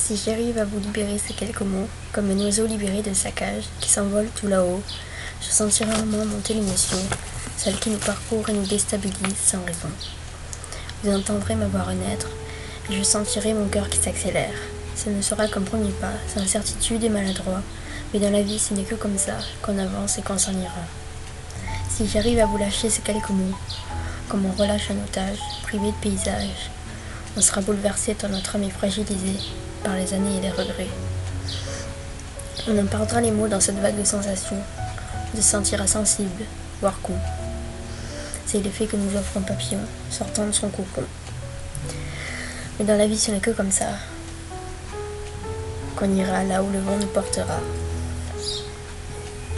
Si j'arrive à vous libérer ces quelques mots, comme un oiseau libéré de sa cage, qui s'envole tout là-haut, je sentirai en moi monter l'émotion, celle qui nous parcourt et nous déstabilise sans raison. Vous entendrez ma voix renaître, et je sentirai mon cœur qui s'accélère. Ce ne sera qu'un premier pas, sans incertitude et maladroit, mais dans la vie ce n'est que comme ça qu'on avance et qu'on s'en ira. Si j'arrive à vous lâcher ces quelques mots, comme on relâche un otage, privé de paysage, on sera bouleversé tant notre âme est fragilisée par les années et les regrets. On en perdra les mots dans cette vague de sensations, de se sentir insensible, voire con. C'est l'effet que nous offre un papillon, sortant de son cocon. Mais dans la vie, ce n'est que comme ça qu'on ira là où le vent nous portera.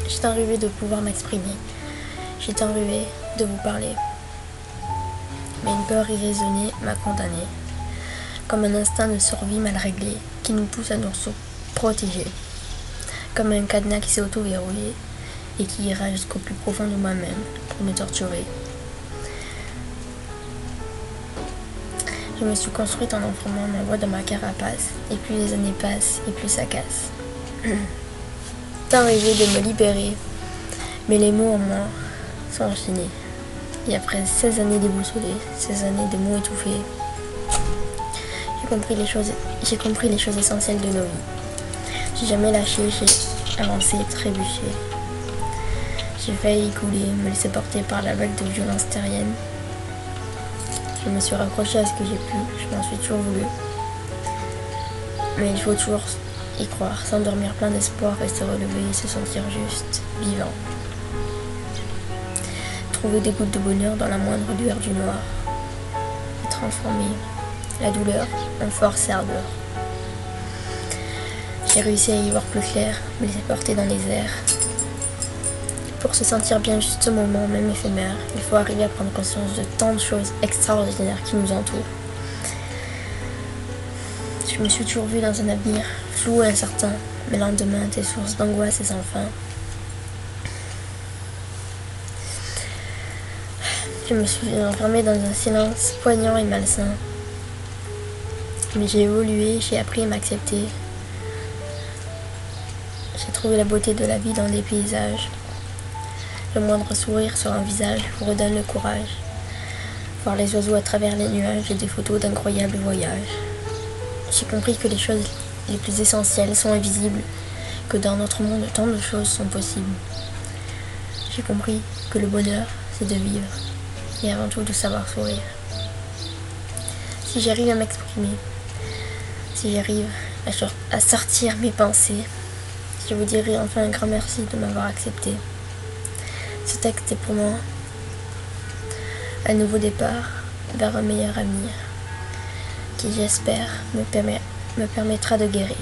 J'ai tant rêvé de pouvoir m'exprimer, j'ai tant rêvé de vous parler. Mais une peur irraisonnée m'a condamnée, comme un instinct de survie mal réglé qui nous pousse à nous protéger, comme un cadenas qui s'est auto-verrouillé et qui ira jusqu'au plus profond de moi-même pour me torturer. Je me suis construite en enfermant ma voix dans ma carapace, et plus les années passent, et plus ça casse. Tant rêvé de me libérer, mais les mots en moi sont enchaînés. Et après 16 années déboussolées, 16 années de mots étouffés, j'ai compris les choses essentielles de nos vies. J'ai jamais lâché, j'ai avancé, trébuché. J'ai failli couler, me laisser porter par la vague de violence terrienne. Je me suis raccrochée à ce que j'ai pu, je m'en suis toujours voulu. Mais il faut toujours y croire, s'endormir plein d'espoir et se relever et se sentir juste, vivant. Trouver des gouttes de bonheur dans la moindre lueur du noir. Et transformer la douleur en force et ardeur. J'ai réussi à y voir plus clair, me laisser porter dans les airs. Pour se sentir bien juste ce moment, même éphémère, il faut arriver à prendre conscience de tant de choses extraordinaires qui nous entourent. Je me suis toujours vue dans un avenir flou et incertain, mêlant de maintes sources d'angoisse et sans fin. Je me suis enfermée dans un silence poignant et malsain. Mais j'ai évolué, j'ai appris à m'accepter. J'ai trouvé la beauté de la vie dans des paysages. Le moindre sourire sur un visage vous redonne le courage. Voir les oiseaux à travers les nuages et des photos d'incroyables voyages. J'ai compris que les choses les plus essentielles sont invisibles, que dans notre monde tant de choses sont possibles. J'ai compris que le bonheur, c'est de vivre, et avant tout de savoir sourire. Si j'arrive à m'exprimer, si j'arrive à sortir mes pensées, je vous dirai enfin un grand merci de m'avoir accepté. Ce texte est pour moi un nouveau départ vers un meilleur avenir qui, j'espère, me permettra de guérir.